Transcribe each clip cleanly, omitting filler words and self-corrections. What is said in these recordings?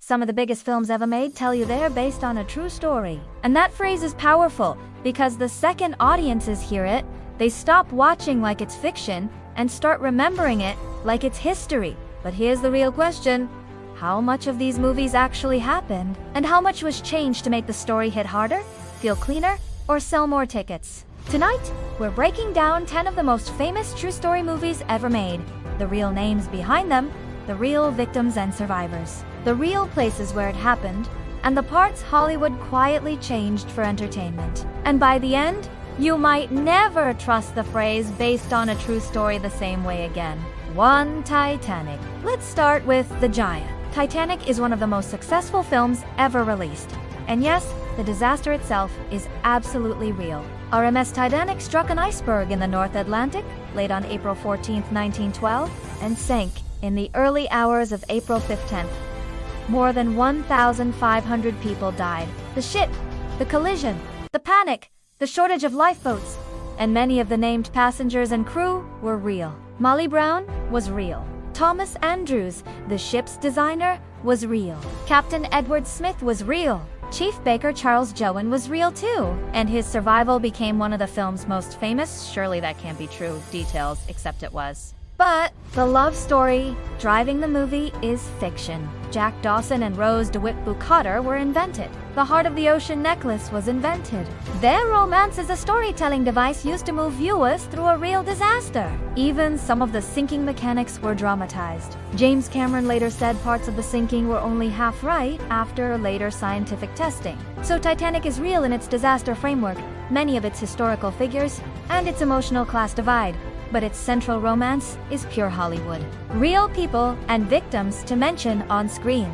Some of the biggest films ever made tell you they're based on a true story. And that phrase is powerful, because the second audiences hear it, they stop watching like it's fiction and start remembering it like it's history. But here's the real question. How much of these movies actually happened? And how much was changed to make the story hit harder, feel cleaner, or sell more tickets? Tonight, we're breaking down 10 of the most famous true story movies ever made, the real names behind them, the real victims and survivors, the real places where it happened, and the parts Hollywood quietly changed for entertainment. And by the end, you might never trust the phrase based on a true story the same way again. 1. Titanic. Let's start with The Giant. Titanic is one of the most successful films ever released. And yes, the disaster itself is absolutely real. RMS Titanic struck an iceberg in the North Atlantic late on April 14, 1912, and sank in the early hours of April 15th. More than 1,500 people died. The ship, the collision, the panic, the shortage of lifeboats, and many of the named passengers and crew were real. Molly Brown was real. Thomas Andrews, the ship's designer, was real. Captain Edward Smith was real. Chief Baker Charles Jowan was real too, and his survival became one of the film's most famous, surely that can't be true, details, except it was. But the love story driving the movie is fiction. Jack Dawson and Rose DeWitt Bukater were invented. The Heart of the Ocean necklace was invented. Their romance is a storytelling device used to move viewers through a real disaster. Even some of the sinking mechanics were dramatized. James Cameron later said parts of the sinking were only half right after later scientific testing. So Titanic is real in its disaster framework, many of its historical figures, and its emotional class divide. But its central romance is pure Hollywood. Real people and victims to mention on screen.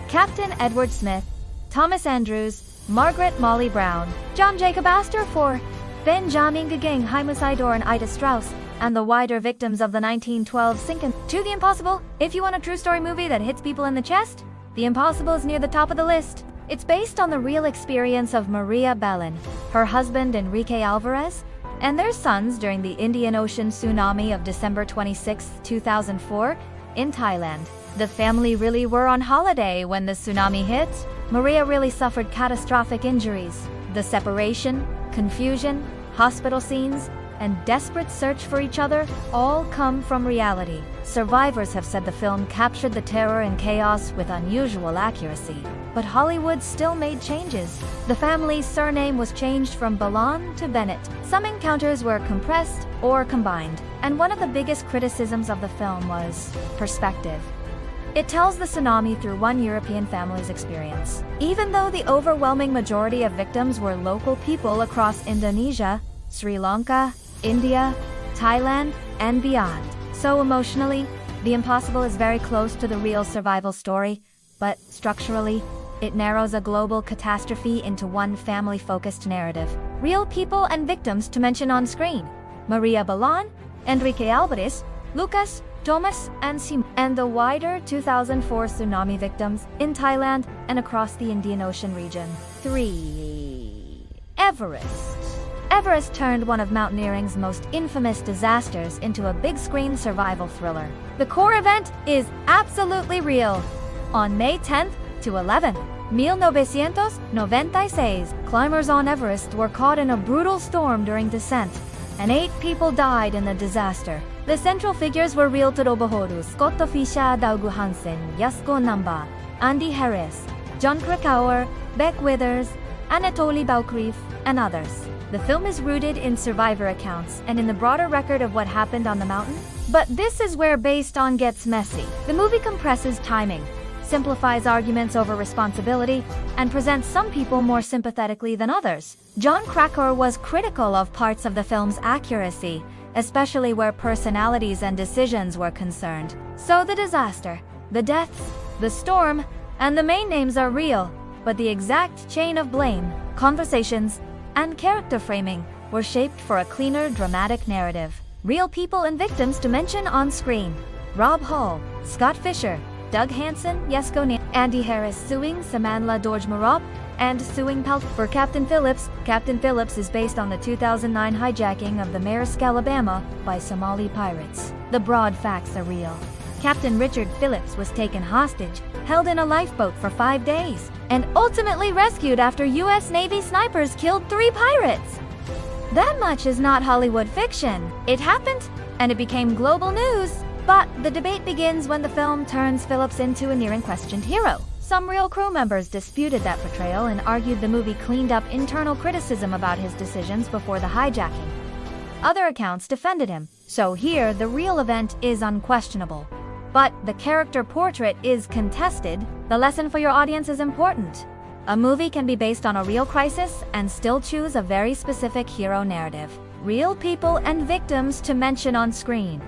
Captain Edward Smith, Thomas Andrews, Margaret Molly Brown, John Jacob Astor for Benjamin Guggenheim, Heimus Idor and Ida Strauss, and the wider victims of the 1912 sinking. To The Impossible, if you want a true story movie that hits people in the chest, The Impossible is near the top of the list. It's based on the real experience of Maria Bellin, her husband Enrique Alvarez, and their sons during the Indian Ocean tsunami of December 26, 2004, in Thailand. The family really were on holiday when the tsunami hit. Maria really suffered catastrophic injuries. The separation, confusion, hospital scenes, and desperate search for each other all come from reality. Survivors have said the film captured the terror and chaos with unusual accuracy. But Hollywood still made changes. The family's surname was changed from Ballon to Bennett. Some encounters were compressed or combined. And one of the biggest criticisms of the film was perspective. It tells the tsunami through one European family's experience. Even though the overwhelming majority of victims were local people across Indonesia, Sri Lanka, India, Thailand, and beyond. So emotionally, The Impossible is very close to the real survival story, but structurally, it narrows a global catastrophe into one family-focused narrative. Real people and victims to mention on screen. Maria Ballon, Enrique Alvarez, Lucas, Thomas, and Simon. And the wider 2004 tsunami victims in Thailand and across the Indian Ocean region. 3. Everest. Everest turned one of mountaineering's most infamous disasters into a big-screen survival thriller. The core event is absolutely real. On May 10th to 11th, 1996, climbers on Everest were caught in a brutal storm during descent, and 8 people died in the disaster. The central figures were real Todobohoru, Scott Fisher, Daugu Hansen, Yasko Namba, Andy Harris, John Krakauer, Beck Withers, Anatoly Baukriv, and others. The film is rooted in survivor accounts and in the broader record of what happened on the mountain. But this is where based on gets messy. The movie compresses timing, simplifies arguments over responsibility, and presents some people more sympathetically than others. John Krakauer was critical of parts of the film's accuracy, especially where personalities and decisions were concerned. So the disaster, the deaths, the storm, and the main names are real, but the exact chain of blame, conversations, and character framing were shaped for a cleaner, dramatic narrative. Real people and victims to mention on screen. Rob Hall, Scott Fisher, Doug Hansen, Yesko Nia, Andy Harris suing Samanla Dorjmarop, and suing Pelt for Captain Phillips. Captain Phillips is based on the 2009 hijacking of the Maersk, Alabama by Somali pirates. The broad facts are real. Captain Richard Phillips was taken hostage, held in a lifeboat for 5 days, and ultimately rescued after U.S. Navy snipers killed 3 pirates. That much is not Hollywood fiction. It happened, and it became global news. But the debate begins when the film turns Phillips into a near-unquestioned hero. Some real crew members disputed that portrayal and argued the movie cleaned up internal criticism about his decisions before the hijacking. Other accounts defended him, so here the real event is unquestionable. But the character portrait is contested. The lesson for your audience is important. A movie can be based on a real crisis and still choose a very specific hero narrative. Real people and victims to mention on screen.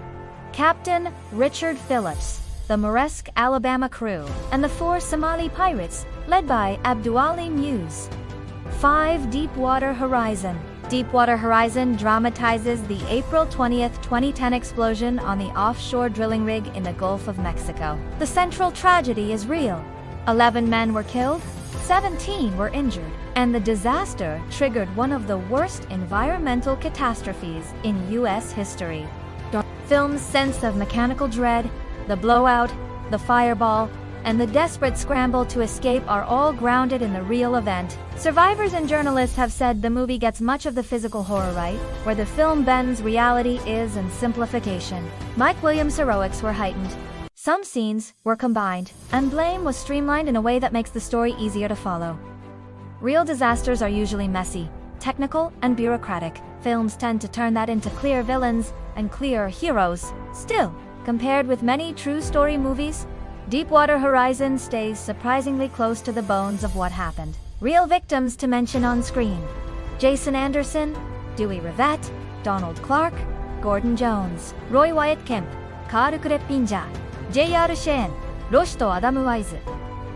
Captain Richard Phillips, the Maersk Alabama crew, and the 4 Somali pirates, led by Abduali Muse. 5. Deepwater Horizon. Deepwater Horizon dramatizes the April 20th, 2010 explosion on the offshore drilling rig in the Gulf of Mexico. The central tragedy is real. 11 men were killed, 17 were injured, and the disaster triggered one of the worst environmental catastrophes in U.S. history. The film's sense of mechanical dread, the blowout, the fireball, and the desperate scramble to escape are all grounded in the real event. Survivors and journalists have said the movie gets much of the physical horror right, where the film bends reality is and simplification. Mike Williams' heroics were heightened. Some scenes were combined, and blame was streamlined in a way that makes the story easier to follow. Real disasters are usually messy, technical, and bureaucratic. Films tend to turn that into clear villains and clear heroes. Still, compared with many true story movies, Deepwater Horizon stays surprisingly close to the bones of what happened. Real victims to mention on screen: Jason Anderson, Dewey Rivette, Donald Clark, Gordon Jones, Roy Wyatt Kemp, Carl Kreppinja, J.R. Shane, Roshto Adam Wise,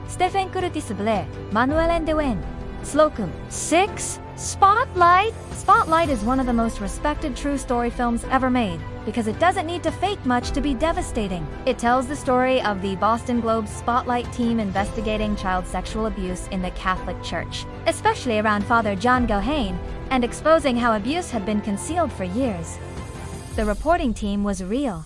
Stephen Curtis Blair, Manuel Ndewen, Slocum. 6. Spotlight. Spotlight is one of the most respected true story films ever made, because it doesn't need to fake much to be devastating. It tells the story of the Boston Globe's Spotlight team investigating child sexual abuse in the Catholic Church, especially around Father John Gohane, and exposing how abuse had been concealed for years. The reporting team was real.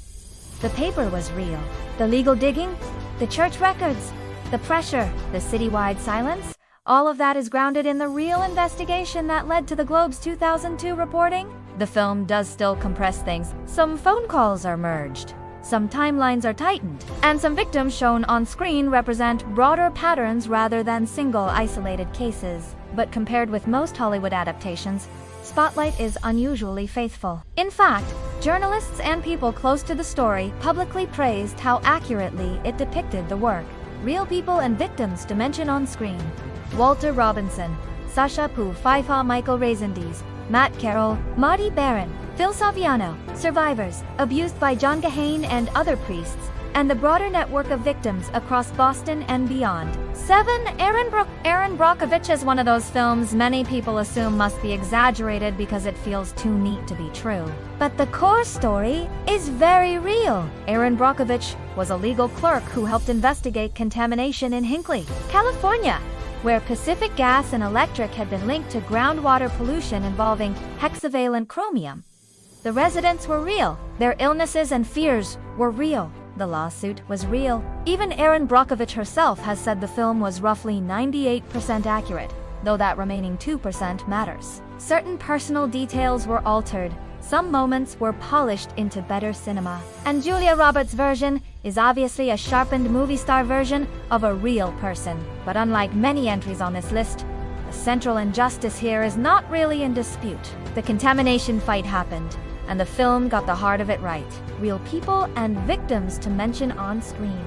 The paper was real. The legal digging, the church records, the pressure, the citywide silence, all of that is grounded in the real investigation that led to the Globe's 2002 reporting. The film does still compress things. Some phone calls are merged, some timelines are tightened, and some victims shown on screen represent broader patterns rather than single isolated cases. But compared with most Hollywood adaptations, Spotlight is unusually faithful. In fact, journalists and people close to the story publicly praised how accurately it depicted the work. Real people and victims to mention on screen: Walter Robinson, Sasha Poo Fifa, Michael Rezendes, Matt Carroll, Marty Barron, Phil Saviano, survivors, abused by John Gohane and other priests, and the broader network of victims across Boston and beyond. 7. Erin Brockovich is one of those films many people assume must be exaggerated because it feels too neat to be true. But the core story is very real. Erin Brockovich was a legal clerk who helped investigate contamination in Hinckley, California, where Pacific Gas and Electric had been linked to groundwater pollution involving hexavalent chromium. The residents were real. Their illnesses and fears were real. The lawsuit was real. Even Erin Brockovich herself has said the film was roughly 98% accurate, though that remaining 2% matters. Certain personal details were altered. Some moments were polished into better cinema. And Julia Roberts' version is obviously a sharpened movie star version of a real person. But unlike many entries on this list, the central injustice here is not really in dispute. The contamination fight happened, and the film got the heart of it right. Real people and victims to mention on screen: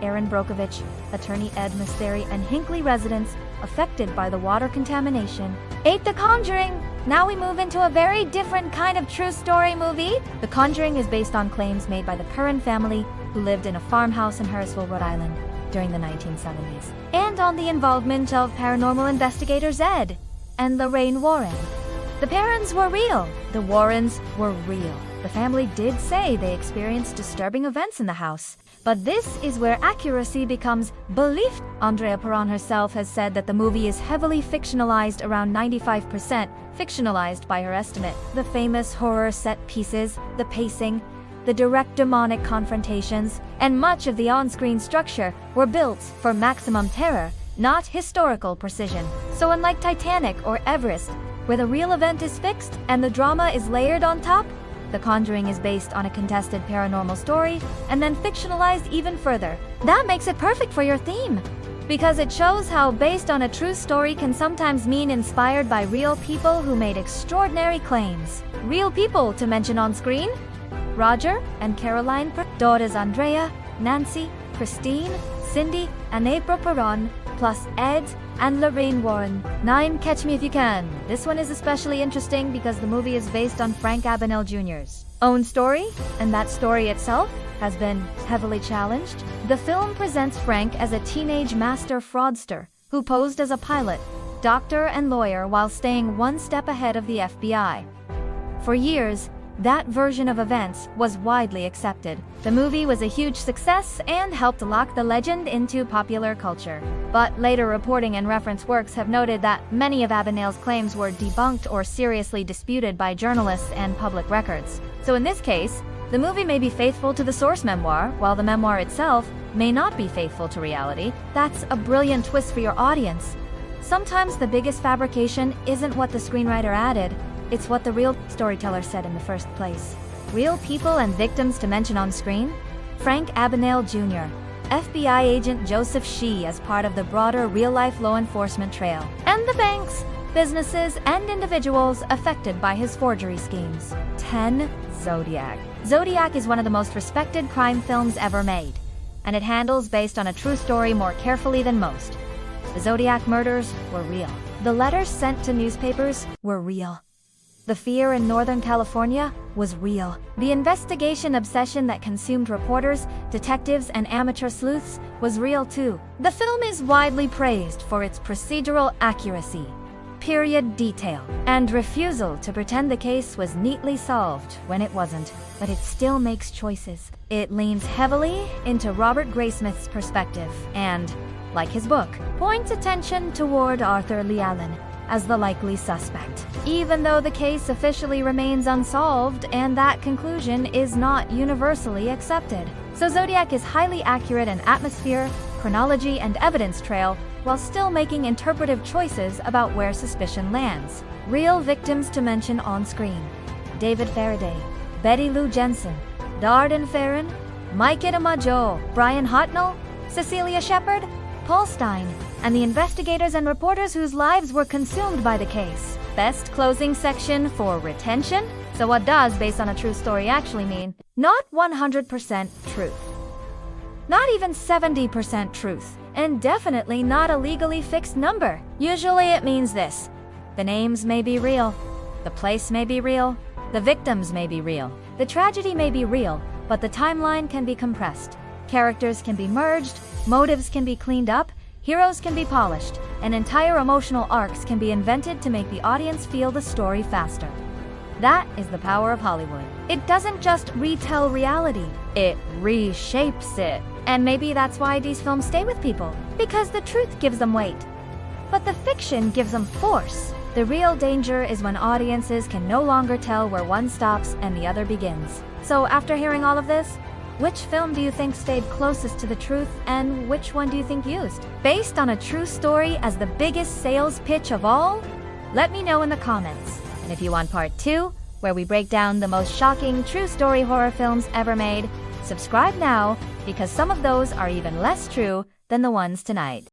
Erin Brockovich, attorney Ed Misteri, and Hinckley residents affected by the water contamination. 8. The Conjuring. Now we move into a very different kind of true story movie. The Conjuring is based on claims made by the Curran family, who lived in a farmhouse in Harrisville, Rhode Island, during the 1970s, and on the involvement of paranormal investigators Ed and Lorraine Warren. The parents were real. The Warrens were real. The family did say they experienced disturbing events in the house. But this is where accuracy becomes belief. Andrea Perron herself has said that the movie is heavily fictionalized, around 95% fictionalized by her estimate. The famous horror set pieces, the pacing, the direct demonic confrontations, and much of the on-screen structure were built for maximum terror, not historical precision. So unlike Titanic or Everest, where the real event is fixed and the drama is layered on top, The Conjuring is based on a contested paranormal story and then fictionalized even further. That makes it perfect for your theme, because it shows how based on a true story can sometimes mean inspired by real people who made extraordinary claims. Real people to mention on screen: Roger and Caroline, daughters Andrea, Nancy, Christine, Cindy, and April Perron, plus Ed and Lorraine Warren. 9. Catch Me If You Can. This one is especially interesting because the movie is based on Frank Abagnale Jr.'s own story, and that story itself has been heavily challenged. The film presents Frank as a teenage master fraudster who posed as a pilot, doctor, and lawyer while staying one step ahead of the FBI. For years, that version of events was widely accepted. The movie was a huge success and helped lock the legend into popular culture. But later reporting and reference works have noted that many of Abagnale's claims were debunked or seriously disputed by journalists and public records. So in this case, the movie may be faithful to the source memoir, while the memoir itself may not be faithful to reality. That's a brilliant twist for your audience. Sometimes the biggest fabrication isn't what the screenwriter added, it's what the real storyteller said in the first place. Real people and victims to mention on screen: Frank Abagnale Jr., FBI agent Joseph Shee as part of the broader real-life law enforcement trail, and the banks, businesses, and individuals affected by his forgery schemes. 10. Zodiac. Zodiac is one of the most respected crime films ever made, and it handles based on a true story more carefully than most. The Zodiac murders were real. The letters sent to newspapers were real. The fear in Northern California was real. The investigation obsession that consumed reporters, detectives, and amateur sleuths was real too. The film is widely praised for its procedural accuracy, period detail, and refusal to pretend the case was neatly solved when it wasn't. But it still makes choices. It leans heavily into Robert Graysmith's perspective and, like his book, points attention toward Arthur Lee Allen as the likely suspect, even though the case officially remains unsolved and that conclusion is not universally accepted. So Zodiac is highly accurate in atmosphere, chronology, and evidence trail, while still making interpretive choices about where suspicion lands. Real victims to mention on screen: David Faraday, Betty Lou Jensen, Darden Farron, Mike Itamajo, Brian Hotnell, Cecilia Shepard, Paul Stein, and the investigators and reporters whose lives were consumed by the case. Best closing section for retention? So what does based on a true story actually mean? Not 100% truth. Not even 70% truth. And definitely not a legally fixed number. Usually it means this: the names may be real, the place may be real, the victims may be real, the tragedy may be real, but the timeline can be compressed. Characters can be merged, motives can be cleaned up, heroes can be polished, and entire emotional arcs can be invented to make the audience feel the story faster. That is the power of Hollywood. It doesn't just retell reality, it reshapes it. And maybe that's why these films stay with people, because the truth gives them weight, but the fiction gives them force. The real danger is when audiences can no longer tell where one stops and the other begins. So after hearing all of this, which film do you think stayed closest to the truth, and which one do you think used based on a true story as the biggest sales pitch of all? Let me know in the comments. And if you want part 2, where we break down the most shocking true story horror films ever made, subscribe now, because some of those are even less true than the ones tonight.